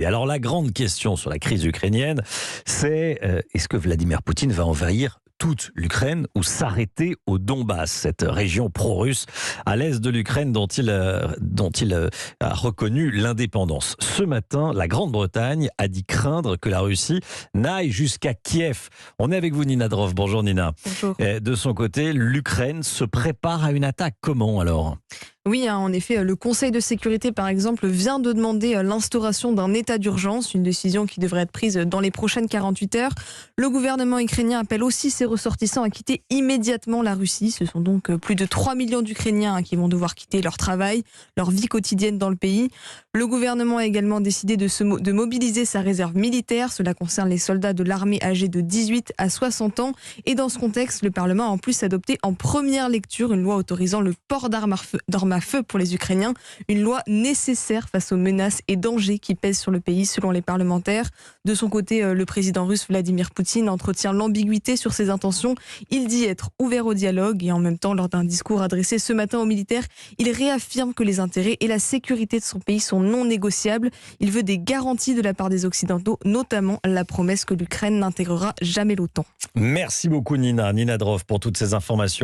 Et alors la grande question sur la crise ukrainienne, c'est est-ce que Vladimir Poutine va envahir toute l'Ukraine ou s'arrêter au Donbass, cette région pro-russe à l'est de l'Ukraine dont il a reconnu l'indépendance. Ce matin, la Grande-Bretagne a dit craindre que la Russie n'aille jusqu'à Kiev. On est avec vous, Nina Droff. Bonjour Nina. Bonjour. De son côté, l'Ukraine se prépare à une attaque. Comment alors ? Oui, en effet, le Conseil de sécurité, par exemple, vient de demander l'instauration d'un état d'urgence, une décision qui devrait être prise dans les prochaines 48 heures. Le gouvernement ukrainien appelle aussi ses ressortissants à quitter immédiatement la Russie. Ce sont donc plus de 3 millions d'Ukrainiens qui vont devoir quitter leur travail, leur vie quotidienne dans le pays. Le gouvernement a également décidé de mobiliser sa réserve militaire. Cela concerne les soldats de l'armée âgés de 18 à 60 ans. Et dans ce contexte, le Parlement a en plus adopté en première lecture une loi autorisant le port d'armes à feu pour les Ukrainiens, une loi nécessaire face aux menaces et dangers qui pèsent sur le pays selon les parlementaires. De son côté, le président russe Vladimir Poutine entretient l'ambiguïté sur ses intentions. Il dit être ouvert au dialogue et en même temps, lors d'un discours adressé ce matin aux militaires, il réaffirme que les intérêts et la sécurité de son pays sont non négociables. Il veut des garanties de la part des Occidentaux, notamment la promesse que l'Ukraine n'intégrera jamais l'OTAN. Merci beaucoup Nina Droff pour toutes ces informations.